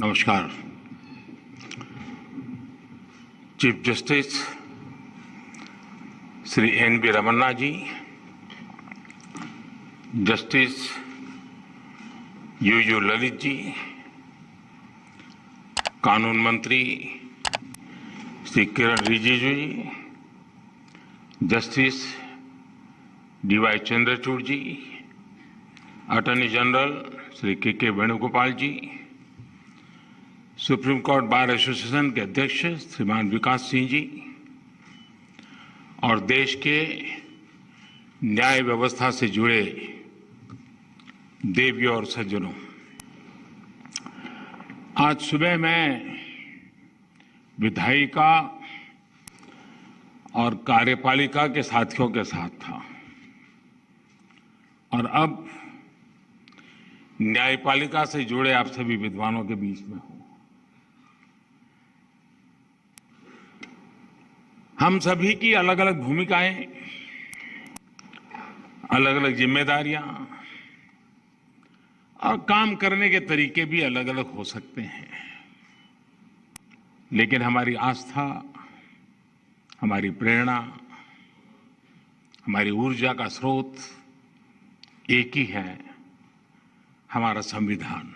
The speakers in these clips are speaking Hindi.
नमस्कार। Chief justice Shri N V. Ramana ji, justice U Lalit ji, कानून मंत्री Shri Kiran Rijiju ji, justice D Y. Chandrachud ji, attorney general Shri K Venugopal ji, supreme court bar association के अध्यक्ष श्रीमान विकास सिंह जी और देश के न्याय व्यवस्था से जुड़े देवियों और सज्जनों, आज सुबह मैं विधायिका और कार्यपालिका के साथियों के साथ था और अब न्यायपालिका से जुड़े आप सभी विद्वानों के बीच में हूं। हम सभी की अलग अलग भूमिकाएं, अलग अलग जिम्मेदारियां और काम करने के तरीके भी अलग अलग हो सकते हैं, लेकिन हमारी आस्था, हमारी प्रेरणा, हमारी ऊर्जा का स्रोत एक ही है, हमारा संविधान।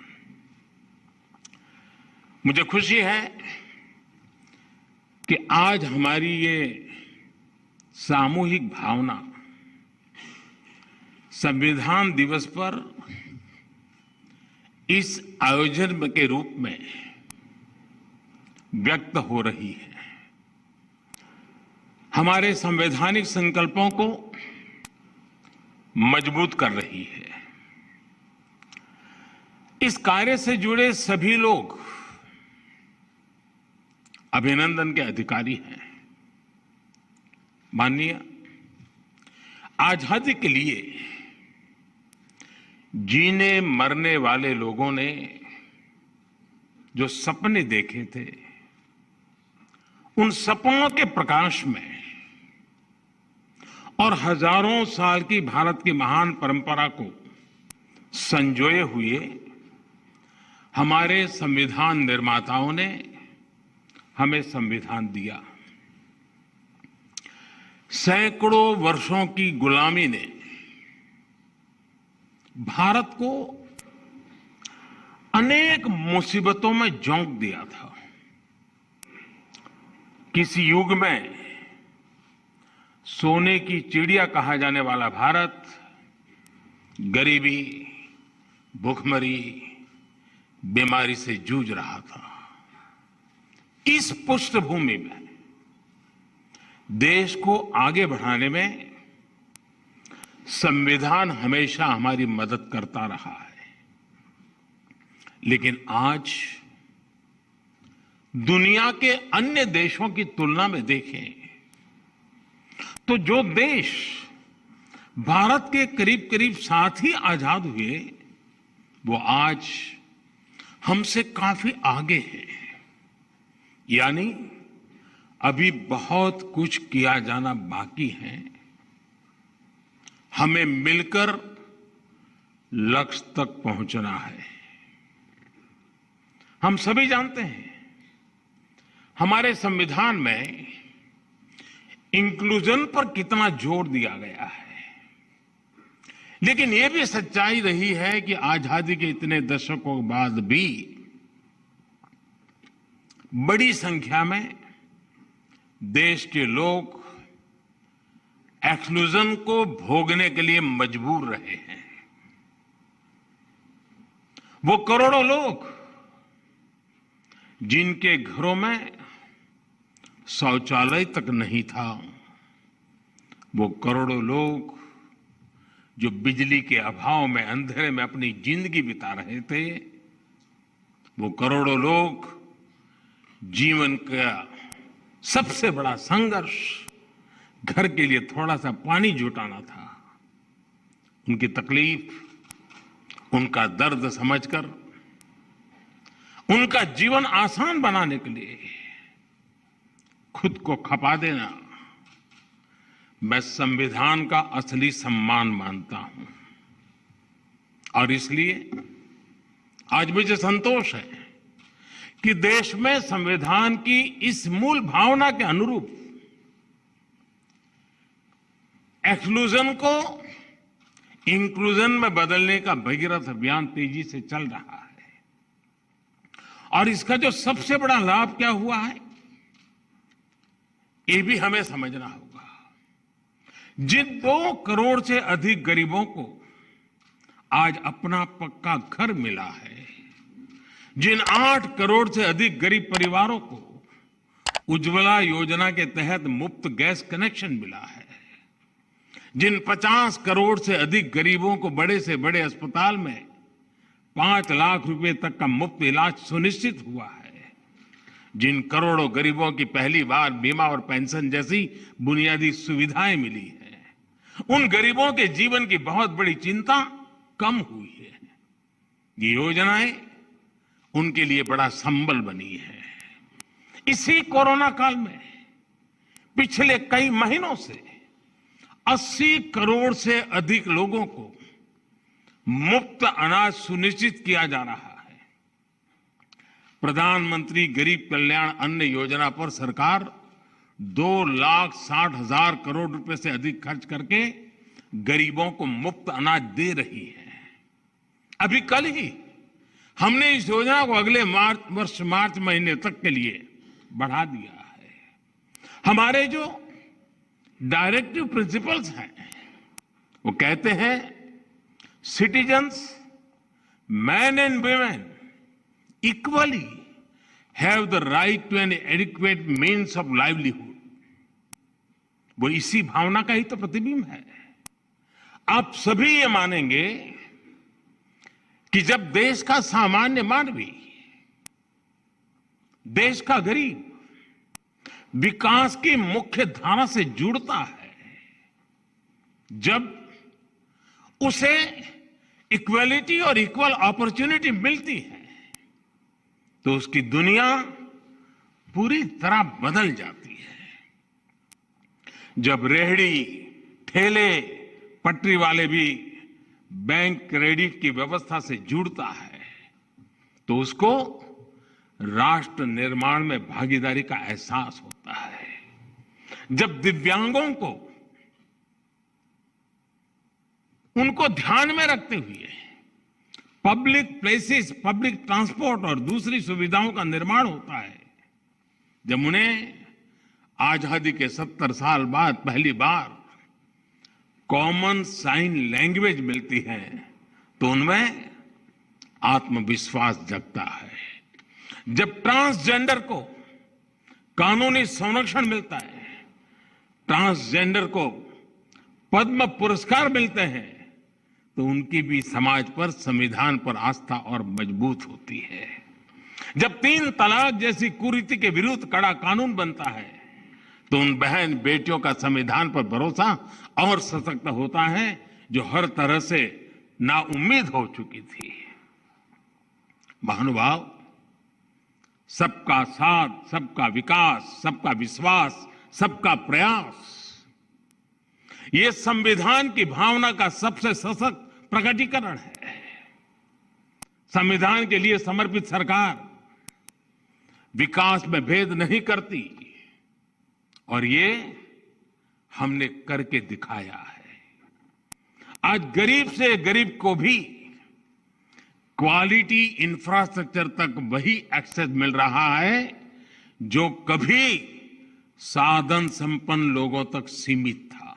मुझे खुशी है कि आज हमारी ये सामूहिक भावना संविधान दिवस पर इस आयोजन के रूप में व्यक्त हो रही है। हमारे संवैधानिक संकल्पों को मजबूत कर रही है। इस कार्य से जुड़े सभी लोग अभिनंदन के अधिकारी हैं। माननीय, आजादी के लिए जीने मरने वाले लोगों ने जो सपने देखे थे, उन सपनों के प्रकाश में और हजारों साल की भारत की महान परंपरा को संजोए हुए हमारे संविधान निर्माताओं ने हमें संविधान दिया। सैकड़ों वर्षों की गुलामी ने भारत को अनेक मुसीबतों में झोंक दिया था। किसी युग में सोने की चिड़िया कहा जाने वाला भारत गरीबी, भूखमरी, बीमारी से जूझ रहा था। इस पृष्ठभूमि में देश को आगे बढ़ाने में संविधान हमेशा हमारी मदद करता रहा है। लेकिन आज दुनिया के अन्य देशों की तुलना में देखें तो जो देश भारत के करीब करीब साथ ही आजाद हुए, वो आज हमसे काफी आगे हैं। यानी अभी बहुत कुछ किया जाना बाकी है। हमें मिलकर लक्ष्य तक पहुंचना है। हम सभी जानते हैं हमारे संविधान में इंक्लूजन पर कितना जोर दिया गया है, लेकिन यह भी सच्चाई रही है कि आजादी के इतने दशकों बाद भी बड़ी संख्या में देश के लोग एक्सक्लूजन को भोगने के लिए मजबूर रहे हैं। वो करोड़ों लोग जिनके घरों में शौचालय तक नहीं था, वो करोड़ों लोग जो बिजली के अभाव में अंधेरे में अपनी जिंदगी बिता रहे थे, वो करोड़ों लोग जीवन का सबसे बड़ा संघर्ष घर के लिए थोड़ा सा पानी जुटाना था। उनकी तकलीफ, उनका दर्द समझकर उनका जीवन आसान बनाने के लिए खुद को खपा देना मैं संविधान का असली सम्मान मानता हूं। और इसलिए आज मुझे संतोष है कि देश में संविधान की इस मूल भावना के अनुरूप एक्सक्लूजन को इंक्लूजन में बदलने का भगीरथ अभियान तेजी से चल रहा है। और इसका जो सबसे बड़ा लाभ क्या हुआ है, ये भी हमें समझना होगा। जिन 2 करोड़ से अधिक गरीबों को आज अपना पक्का घर मिला है, जिन 8 करोड़ से अधिक गरीब परिवारों को उज्ज्वला योजना के तहत मुफ्त गैस कनेक्शन मिला है, जिन 50 करोड़ से अधिक गरीबों को बड़े से बड़े अस्पताल में 5 लाख रुपए तक का मुफ्त इलाज सुनिश्चित हुआ है, जिन करोड़ों गरीबों की पहली बार बीमा और पेंशन जैसी बुनियादी सुविधाएं मिली है, उन गरीबों के जीवन की बहुत बड़ी चिंता कम हुई है। ये योजनाएं उनके लिए बड़ा संबल बनी है। इसी कोरोना काल में पिछले कई महीनों से 80 करोड़ से अधिक लोगों को मुफ्त अनाज सुनिश्चित किया जा रहा है। प्रधानमंत्री गरीब कल्याण अन्न योजना पर सरकार 2,60,000 करोड़ रुपए से अधिक खर्च करके गरीबों को मुफ्त अनाज दे रही है। अभी कल ही हमने इस योजना को अगले वर्ष मार्च महीने तक के लिए बढ़ा दिया है। हमारे जो डायरेक्टिव प्रिंसिपल्स हैं वो कहते हैं citizens, man and women equally have the right to an adequate means of livelihood. वो इसी भावना का ही तो प्रतिबिंब है। आप सभी ये मानेंगे कि जब देश का सामान्य मानवी, देश का गरीब विकास की मुख्य धारा से जुड़ता है, जब उसे इक्वलिटी और इक्वल अपॉर्चुनिटी मिलती है, तो उसकी दुनिया पूरी तरह बदल जाती है। जब रेहड़ी, ठेले, पटरी वाले भी बैंक क्रेडिट की व्यवस्था से जुड़ता है, तो उसको राष्ट्र निर्माण में भागीदारी का एहसास होता है। जब दिव्यांगों को उनको ध्यान में रखते हुए पब्लिक प्लेसेस, पब्लिक ट्रांसपोर्ट और दूसरी सुविधाओं का निर्माण होता है, जब उन्हें आजादी के 70 साल बाद पहली बार कॉमन साइन लैंग्वेज मिलती है, तो उनमें आत्मविश्वास जगता है। जब ट्रांसजेंडर को कानूनी संरक्षण मिलता है, ट्रांसजेंडर को पद्म पुरस्कार मिलते हैं, तो उनकी भी समाज पर, संविधान पर आस्था और मजबूत होती है। जब 3 तलाक जैसी कुरीति के विरुद्ध कड़ा कानून बनता है, तो उन बहन बेटियों का संविधान पर भरोसा और सशक्त होता है, जो हर तरह से नाउम्मीद हो चुकी थी। महानुभाव, सबका साथ, सबका विकास, सबका विश्वास, सबका प्रयास, ये संविधान की भावना का सबसे सशक्त प्रकटीकरण है। संविधान के लिए समर्पित सरकार विकास में भेद नहीं करती, और ये हमने करके दिखाया है। आज गरीब से गरीब को भी क्वालिटी इंफ्रास्ट्रक्चर तक वही एक्सेस मिल रहा है जो कभी साधन संपन्न लोगों तक सीमित था।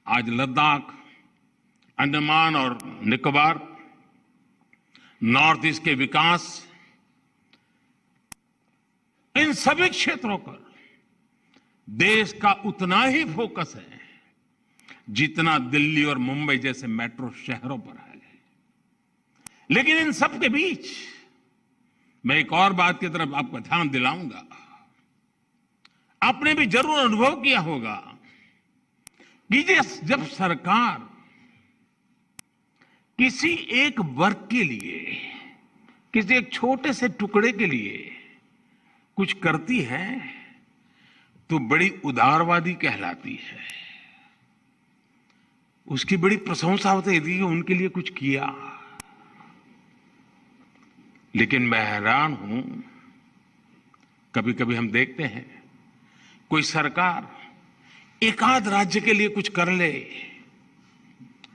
आज लद्दाख, अंडमान और निकोबार, नॉर्थ ईस्ट के विकास, इन सभी क्षेत्रों पर देश का उतना ही फोकस है जितना दिल्ली और मुंबई जैसे मेट्रो शहरों पर है। लेकिन इन सब के बीच मैं एक और बात की तरफ आपका ध्यान दिलाऊंगा। आपने भी जरूर अनुभव किया होगा कि जब सरकार किसी एक वर्ग के लिए, किसी एक छोटे से टुकड़े के लिए कुछ करती है, तो बड़ी उदारवादी कहलाती है। उसकी बड़ी प्रशंसा होती है कि उनके लिए कुछ किया। लेकिन मैं हैरान हूं, कभी कभी हम देखते हैं कोई सरकार एक आध राज्य के लिए कुछ कर ले,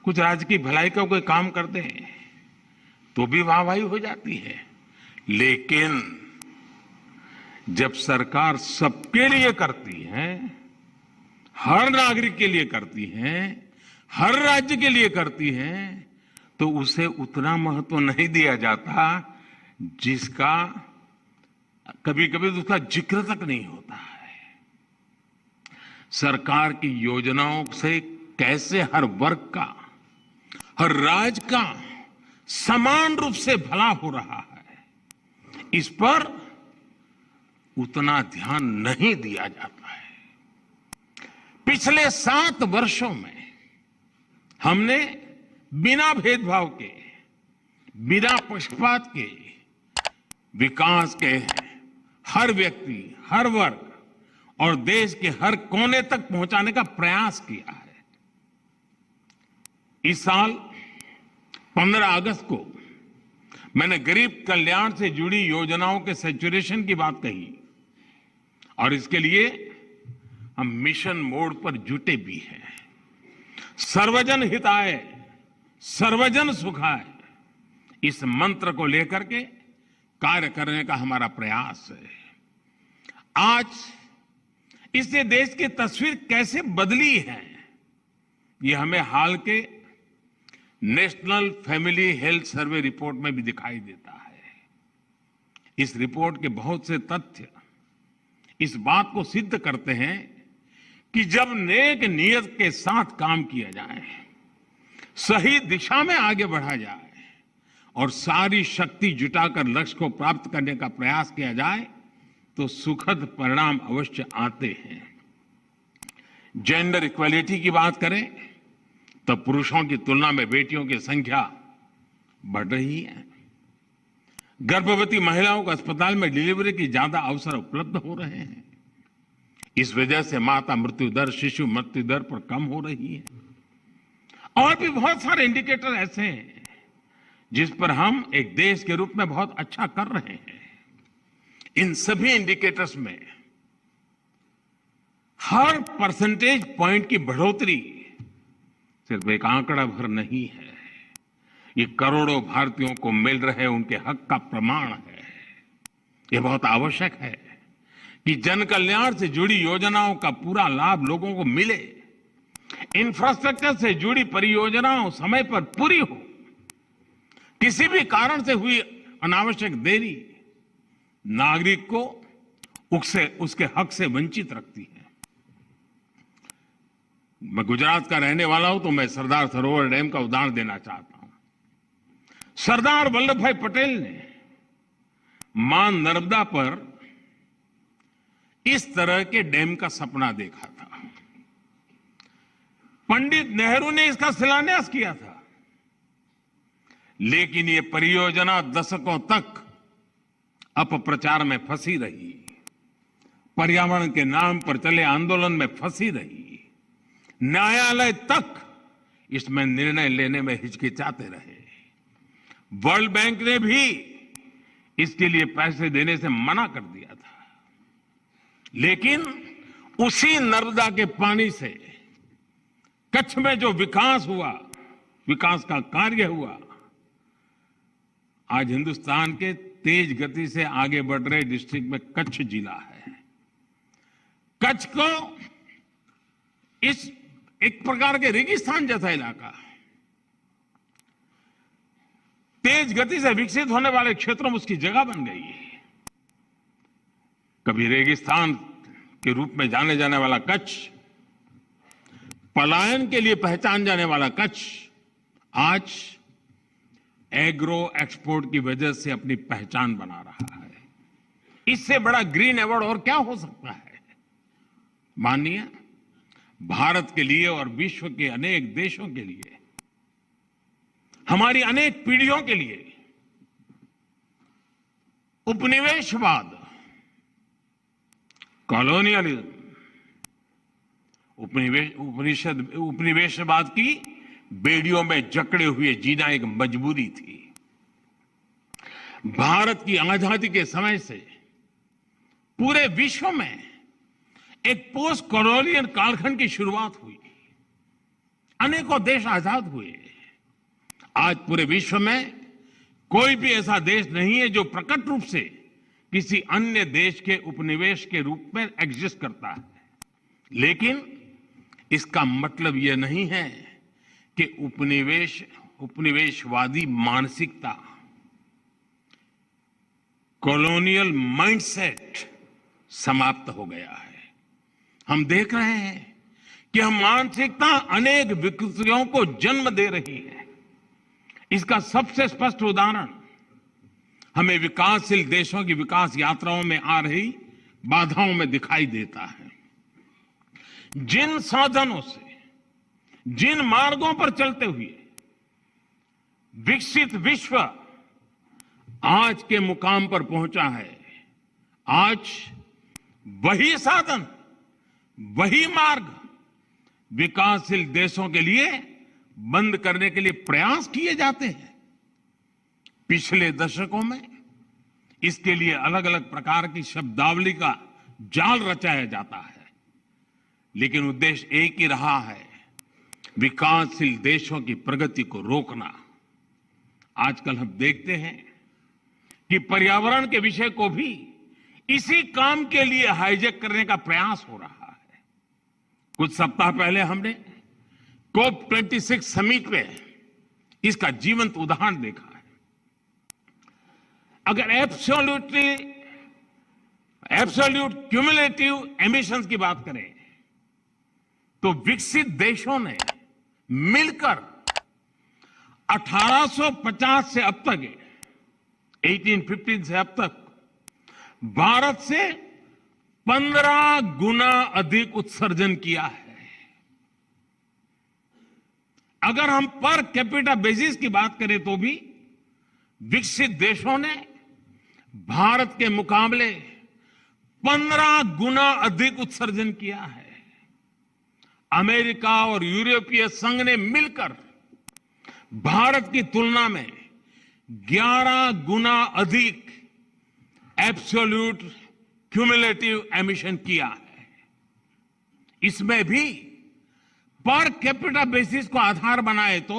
कुछ राज्य की भलाई का कोई काम कर दे तो भी वाहवाही हो जाती है। लेकिन जब सरकार सबके लिए करती है, हर नागरिक के लिए करती है, हर राज्य के लिए करती है, तो उसे उतना महत्व नहीं दिया जाता जिसका कभी कभी तो उसका जिक्र तक नहीं होता है। सरकार की योजनाओं से कैसे हर वर्ग का, हर राज्य का समान रूप से भला हो रहा है, इस पर उतना ध्यान नहीं दिया जाता है। पिछले 7 वर्षों में हमने बिना भेदभाव के, बिना पक्षपात के विकास के हर व्यक्ति, हर वर्ग और देश के हर कोने तक पहुंचाने का प्रयास किया है। इस साल 15 अगस्त को मैंने गरीब कल्याण से जुड़ी योजनाओं के सैचुरेशन की बात कही और इसके लिए हम मिशन मोड पर जुटे भी हैं। सर्वजन हिताय, सर्वजन सुखाय, इस मंत्र को लेकर के कार्य करने का हमारा प्रयास है। आज इससे देश की तस्वीर कैसे बदली है, ये हमें हाल के national family health survey report में भी दिखाई देता है। इस रिपोर्ट के बहुत से तथ्य इस बात को सिद्ध करते हैं कि जब नेक नियत के साथ काम किया जाए, सही दिशा में आगे बढ़ा जाए और सारी शक्ति जुटाकर लक्ष्य को प्राप्त करने का प्रयास किया जाए तो सुखद परिणाम अवश्य आते हैं। जेंडर इक्वालिटी की बात करें तो पुरुषों की तुलना में बेटियों की संख्या बढ़ रही है। गर्भवती महिलाओं को अस्पताल में डिलीवरी की ज्यादा अवसर उपलब्ध हो रहे हैं। इस वजह से माता मृत्यु दर, शिशु मृत्यु दर पर कम हो रही है। और भी बहुत सारे इंडिकेटर ऐसे हैं जिस पर हम एक देश के रूप में बहुत अच्छा कर रहे हैं। इन सभी इंडिकेटर्स में हर परसेंटेज पॉइंट की बढ़ोतरी सिर्फ एक आंकड़ा भर नहीं है, ये करोड़ों भारतीयों को मिल रहे उनके हक का प्रमाण है। ये बहुत आवश्यक है कि जन कल्याण से जुड़ी योजनाओं का पूरा लाभ लोगों को मिले, इंफ्रास्ट्रक्चर से जुड़ी परियोजनाओं समय पर पूरी हो। किसी भी कारण से हुई अनावश्यक देरी नागरिक को उसके हक से वंचित रखती है। मैं गुजरात का रहने वाला हूं तो मैं सरदार सरोवर डैम का उदाहरण देना चाहता हूं। सरदार वल्लभ भाई पटेल ने मां नर्मदा पर इस तरह के डैम का सपना देखा था। पंडित नेहरू ने इसका शिलान्यास किया था, लेकिन ये परियोजना दशकों तक अपप्रचार में फंसी रही, पर्यावरण के नाम पर चले आंदोलन में फंसी रही, न्यायालय तक इसमें निर्णय लेने में हिचकिचाते रहे। वर्ल्ड बैंक ने भी इसके लिए पैसे देने से मना कर दिया था, लेकिन उसी नर्मदा के पानी से कच्छ में जो विकास हुआ, विकास का कार्य हुआ, आज हिंदुस्तान के तेज गति से आगे बढ़ रहे डिस्ट्रिक्ट में कच्छ जिला है। कच्छ को इस एक प्रकार के रेगिस्तान जैसा इलाका, तेज गति से विकसित होने वाले क्षेत्रों में उसकी जगह बन गई है। कभी रेगिस्तान के रूप में जाने जाने वाला कच्छ, पलायन के लिए पहचान जाने वाला कच्छ, आज एग्रो एक्सपोर्ट की वजह से अपनी पहचान बना रहा है। इससे बड़ा ग्रीन अवार्ड और क्या हो सकता है? माननीय भारत के लिए और विश्व के अनेक देशों के लिए, हमारी अनेक पीढ़ियों के लिए उपनिवेशवाद, कॉलोनियलिज्म, उपनिवेशवाद की बेड़ियों में जकड़े हुए जीना एक मजबूरी थी। भारत की आजादी के समय से पूरे विश्व में एक पोस्ट कॉलोनियल कालखंड की शुरुआत हुई। अनेकों देश आजाद हुए। आज पूरे विश्व में कोई भी ऐसा देश नहीं है जो प्रकट रूप से किसी अन्य देश के उपनिवेश के रूप में एग्जिस्ट करता है। लेकिन इसका मतलब यह नहीं है कि उपनिवेशवादी मानसिकता, कॉलोनियल माइंडसेट समाप्त हो गया है। हम देख रहे हैं कि हम मानसिकता अनेक विकृतियों को जन्म दे रही है। इसका सबसे स्पष्ट उदाहरण हमें विकासशील देशों की विकास यात्राओं में आ रही बाधाओं में दिखाई देता है। जिन साधनों से, जिन मार्गों पर चलते हुए विकसित विश्व आज के मुकाम पर पहुंचा है, आज वही साधन, वही मार्ग विकासशील देशों के लिए बंद करने के लिए प्रयास किए जाते हैं। पिछले दशकों में इसके लिए अलग अलग प्रकार की शब्दावली का जाल रचाया जाता है, लेकिन उद्देश्य एक ही रहा है, विकासशील देशों की प्रगति को रोकना। आजकल हम देखते हैं कि पर्यावरण के विषय को भी इसी काम के लिए हाईजैक करने का प्रयास हो रहा है। कुछ सप्ताह पहले हमने COP26 समिट में इसका जीवंत उदाहरण देखा है। अगर एब्सोल्यूट क्यूमुलेटिव एमिशंस की बात करें तो विकसित देशों ने मिलकर 1850 से अब तक, 1815 से अब तक भारत से 15 गुना अधिक उत्सर्जन किया है। अगर हम पर कैपिटा बेसिस की बात करें तो भी विकसित देशों ने भारत के मुकाबले 15 गुना अधिक उत्सर्जन किया है। अमेरिका और यूरोपीय संघ ने मिलकर भारत की तुलना में 11 गुना अधिक एब्सोल्यूट क्यूमुलेटिव एमिशन किया है। इसमें भी पर कैपिटा बेसिस को आधार बनाए तो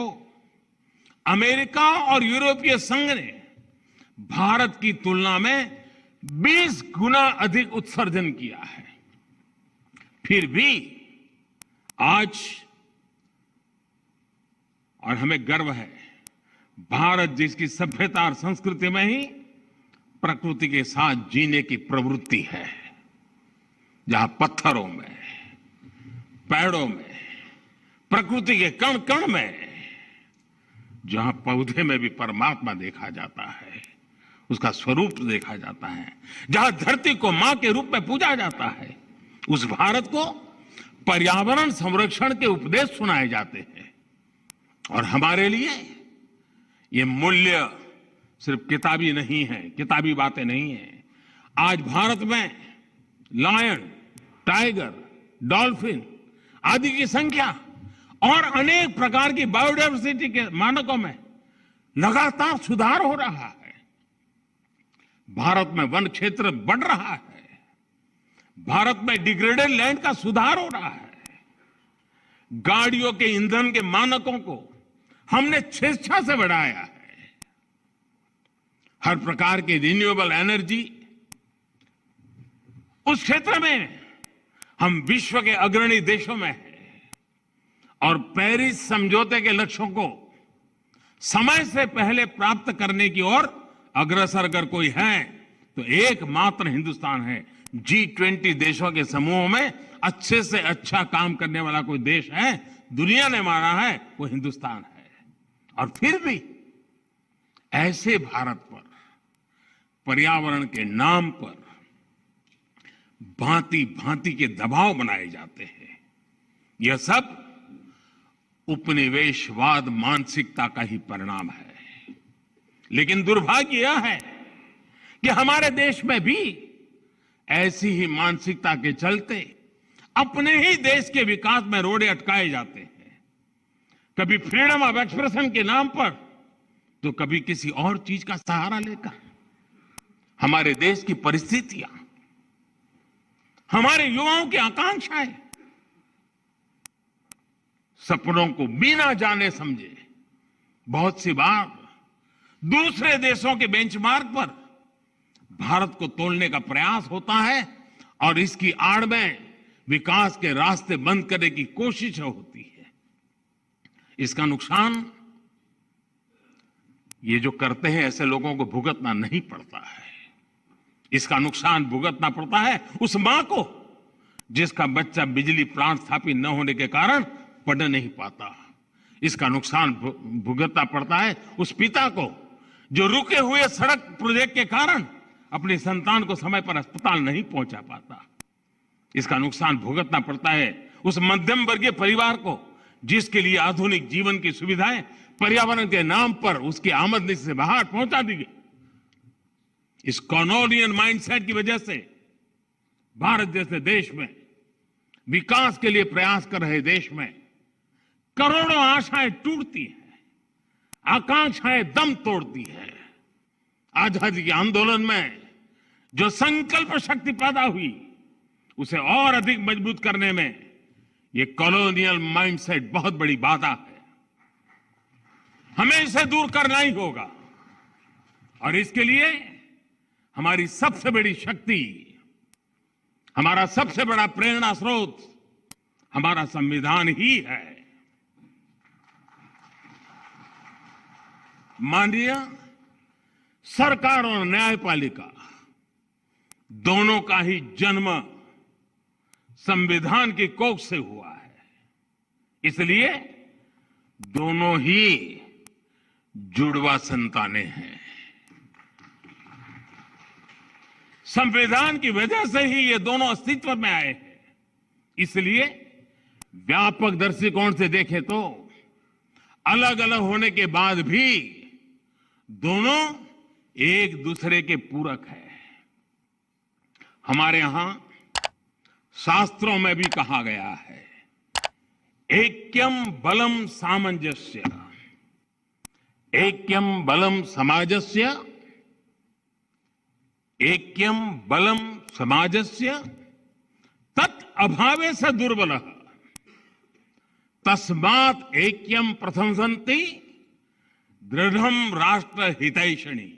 अमेरिका और यूरोपीय संघ ने भारत की तुलना में 20 गुना अधिक उत्सर्जन किया है। फिर भी आज, और हमें गर्व है, भारत जिसकी सभ्यता और संस्कृति में ही प्रकृति के साथ जीने की प्रवृत्ति है, जहां पत्थरों में, पेड़ों में, प्रकृति के कण कण में, जहां पौधे में भी परमात्मा देखा जाता है, उसका स्वरूप देखा जाता है, जहां धरती को मां के रूप में पूजा जाता है, उस भारत को पर्यावरण संरक्षण के उपदेश सुनाए जाते हैं। और हमारे लिए ये मूल्य सिर्फ किताबी नहीं है, किताबी बातें नहीं है। आज भारत में लायन, टाइगर, डॉल्फिन आदि की संख्या और अनेक प्रकार की बायोडायवर्सिटी के मानकों में लगातार सुधार हो रहा है। भारत में वन क्षेत्र बढ़ रहा है। भारत में डिग्रेडेड लैंड का सुधार हो रहा है। गाड़ियों के ईंधन के मानकों को हमने स्वेच्छा से बढ़ाया है। हर प्रकार की रिन्यूएबल एनर्जी, उस क्षेत्र में हम विश्व के अग्रणी देशों में हैं। और पेरिस समझौते के लक्ष्यों को समय से पहले प्राप्त करने की ओर अग्रसर अगर कोई है तो एकमात्र हिंदुस्तान है। G20 देशों के समूह में अच्छे से अच्छा काम करने वाला कोई देश है, दुनिया ने माना है, वो हिंदुस्तान है। और फिर भी ऐसे भारत पर पर्यावरण के नाम पर भांति भांति के दबाव बनाए जाते हैं। यह सब उपनिवेशवाद मानसिकता का ही परिणाम है। लेकिन दुर्भाग्य यह है कि हमारे देश में भी ऐसी ही मानसिकता के चलते अपने ही देश के विकास में रोड़े अटकाए जाते हैं। कभी फ्रीडम ऑफ एक्सप्रेशन के नाम पर, तो कभी किसी और चीज का सहारा लेकर। हमारे देश की परिस्थितियां, हमारे युवाओं की आकांक्षाएं, सपनों को बिना जाने समझे बहुत सी बार दूसरे देशों के बेंचमार्क पर भारत को तोलने का प्रयास होता है और इसकी आड़ में विकास के रास्ते बंद करने की कोशिश होती है। इसका नुकसान ये जो करते हैं ऐसे लोगों को भुगतना नहीं पड़ता है। इसका नुकसान भुगतना पड़ता है उस मां को जिसका बच्चा बिजली प्लांट स्थापित न होने के कारण पढ़ नहीं पाता। इसका नुकसान भुगतना पड़ता है उस पिता को जो रुके हुए सड़क प्रोजेक्ट के कारण अपनी संतान को समय पर अस्पताल नहीं पहुंचा पाता। इसका नुकसान भुगतना पड़ता है उस मध्यम वर्गीय परिवार को जिसके लिए आधुनिक जीवन की सुविधाएं पर्यावरण के नाम पर उसकी आमदनी से बाहर पहुंचा दी गई। इस कॉलोनियल माइंडसेट की वजह से भारत जैसे देश में, विकास के लिए प्रयास कर रहे देश में करोड़ों आशाएं टूटती हैं, आकांक्षाएं दम तोड़ती है। आजादी के आंदोलन में जो संकल्प शक्ति पैदा हुई उसे और अधिक मजबूत करने में ये कॉलोनियल माइंडसेट बहुत बड़ी बाधा है। हमें इसे दूर करना ही होगा और इसके लिए हमारी सबसे बड़ी शक्ति, हमारा सबसे बड़ा प्रेरणा स्रोत हमारा संविधान ही है। माननीय सरकार और न्यायपालिका दोनों का ही जन्म संविधान की कोख से हुआ है, इसलिए दोनों ही जुड़वा संतानें हैं। संविधान की वजह से ही ये दोनों अस्तित्व में आए हैं। इसलिए व्यापक दृष्टिकोण से देखें तो अलग अलग होने के बाद भी दोनों एक दूसरे के पूरक हैं। हमारे यहां शास्त्रों में भी कहा गया है, ऐक्यम बलम सामंजस्य, ऐक्यम बलम समाजस्य, ऐक्यम बलम समाजस्य तत् अभावे स दुर्बलः तस्मात् ऐक्यम प्रशंसन्ति दृढ़म राष्ट्र हितैषणी।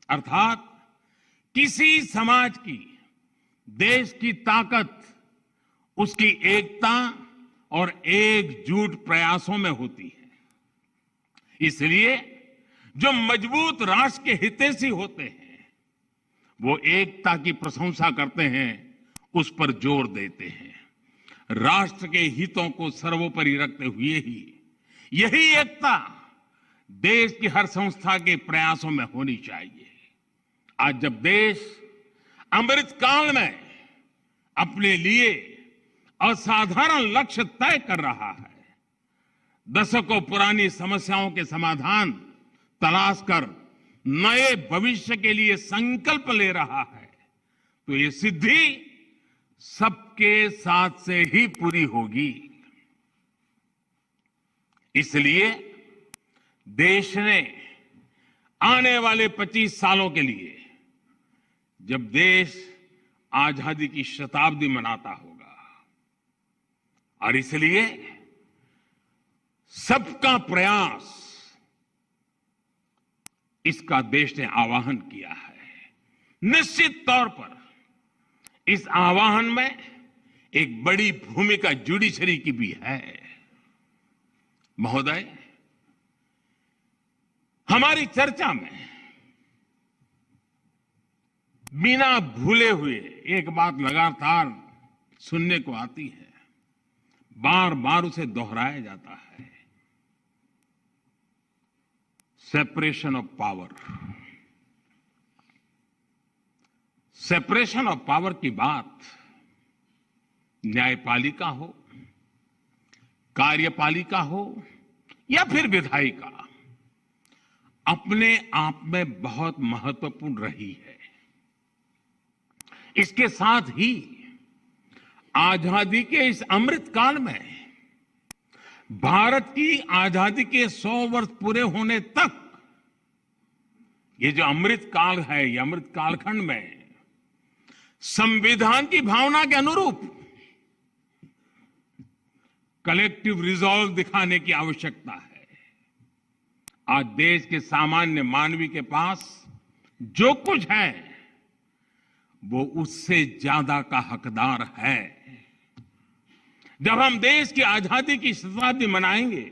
अर्थात किसी समाज की, देश की ताकत उसकी एकता और एकजुट प्रयासों में होती है। इसलिए जो मजबूत राष्ट्र के हितैषी होते हैं वो एकता की प्रशंसा करते हैं, उस पर जोर देते हैं। राष्ट्र के हितों को सर्वोपरि रखते हुए ही यही एकता देश की हर संस्था के प्रयासों में होनी चाहिए। आज जब देश अमृत काल में अपने लिए असाधारण लक्ष्य तय कर रहा है, दशकों पुरानी समस्याओं के समाधान तलाश कर नए भविष्य के लिए संकल्प ले रहा है, तो ये सिद्धि सबके साथ से ही पूरी होगी। इसलिए देश ने आने वाले 25 सालों के लिए, जब देश आजादी की शताब्दी मनाता होगा, और इसलिए सबका प्रयास, इसका देश ने आह्वान किया है। निश्चित तौर पर इस आह्वान में एक बड़ी भूमिका जुडिशरी की भी है। महोदय, हमारी चर्चा में बिना भूले हुए एक बात लगातार सुनने को आती है, बार बार उसे दोहराया जाता है, separation of power. Separation of power की बात न्यायपालिका हो, कार्यपालिका हो या फिर विधायिका, अपने आप में बहुत महत्वपूर्ण रही है। इसके साथ ही आजादी के इस अमृत काल में भारत की आजादी के 100 वर्ष पूरे होने तक ये जो अमृत काल है, ये अमृत कालखंड में संविधान की भावना के अनुरूप कलेक्टिव रिजॉल्व दिखाने की आवश्यकता है। आज देश के सामान्य मानवी के पास जो कुछ है वो उससे ज्यादा का हकदार है। जब हम देश की आजादी की शताब्दी मनाएंगे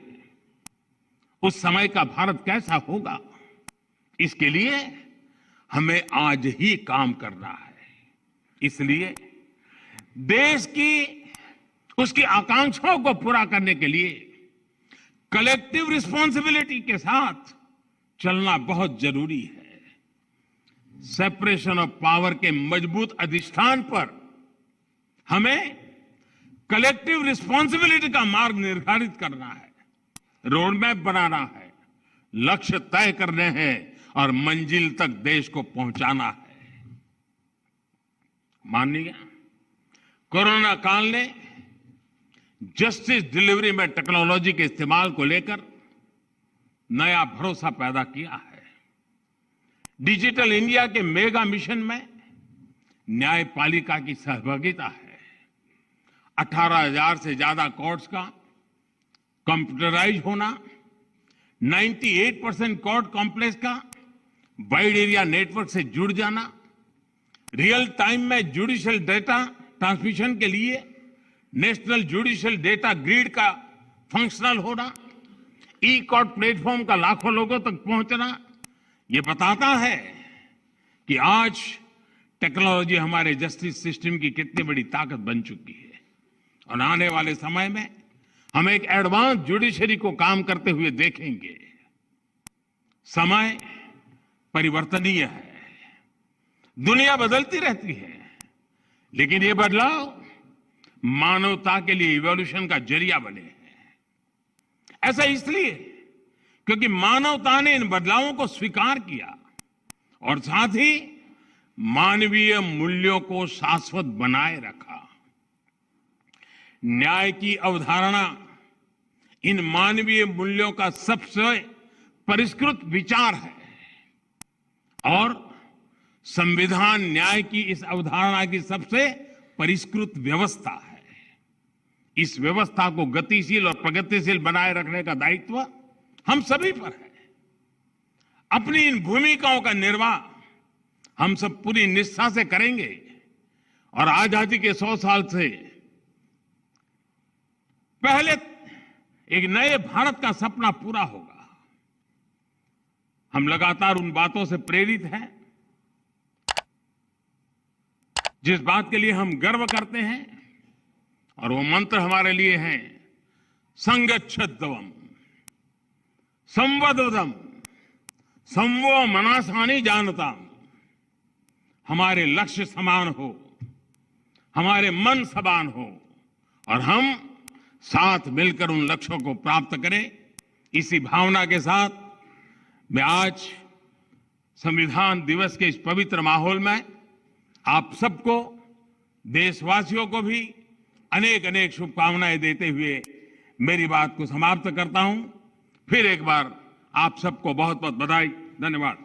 उस समय का भारत कैसा होगा, इसके लिए हमें आज ही काम करना है। इसलिए देश की उसकी आकांक्षाओं को पूरा करने के लिए कलेक्टिव रिस्पॉन्सिबिलिटी के साथ चलना बहुत जरूरी है। सेपरेशन ऑफ पावर के मजबूत अधिष्ठान पर हमें कलेक्टिव रिस्पॉन्सिबिलिटी का मार्ग निर्धारित करना है, रोड मैप बनाना है, लक्ष्य तय करने हैं और मंजिल तक देश को पहुंचाना है। माननीय, कोरोना काल ने जस्टिस डिलीवरी में टेक्नोलॉजी के इस्तेमाल को लेकर नया भरोसा पैदा किया है। डिजिटल इंडिया के मेगा मिशन में न्यायपालिका की सहभागिता है। 18,000 से ज्यादा कोर्ट्स का कंप्यूटराइज होना, 98% कोर्ट कॉम्प्लेक्स का वाइड एरिया नेटवर्क से जुड़ जाना, रियल टाइम में जुडिशियल डेटा ट्रांसमिशन के लिए नेशनल जुडिशियल डेटा ग्रिड का फंक्शनल होना, ई कोर्ट प्लेटफॉर्म का लाखों लोगों तक पहुंचना, ये बताता है कि आज टेक्नोलॉजी हमारे जस्टिस सिस्टम की कितनी बड़ी ताकत बन चुकी है। और आने वाले समय में हम एक एडवांस जुडिशरी को काम करते हुए देखेंगे। समय परिवर्तनीय है, दुनिया बदलती रहती है, लेकिन ये बदलाव मानवता के लिए इवोल्यूशन का जरिया बने हैं। ऐसा इसलिए क्योंकि मानवता ने इन बदलावों को स्वीकार किया और साथ ही मानवीय मूल्यों को शाश्वत बनाए रखा। न्याय की अवधारणा इन मानवीय मूल्यों का सबसे परिष्कृत विचार है और संविधान न्याय की इस अवधारणा की सबसे परिष्कृत व्यवस्था है। इस व्यवस्था को गतिशील और प्रगतिशील बनाए रखने का दायित्व हम सभी पर है। अपनी इन भूमिकाओं का निर्वाह हम सब पूरी निष्ठा से करेंगे और आजादी के 100 साल से पहले एक नए भारत का सपना पूरा होगा। हम लगातार उन बातों से प्रेरित हैं जिस बात के लिए हम गर्व करते हैं, और वो मंत्र हमारे लिए हैं संगच्छध्वम संवदवदम संवो मनासानि जानताम। हमारे लक्ष्य समान हो, हमारे मन समान हो और हम साथ मिलकर उन लक्ष्यों को प्राप्त करें। इसी भावना के साथ मैं आज संविधान दिवस के इस पवित्र माहौल में आप सबको, देशवासियों को भी अनेक अनेक शुभकामनाएं देते हुए मेरी बात को समाप्त करता हूं। फिर एक बार आप सबको बहुत बहुत बधाई, धन्यवाद।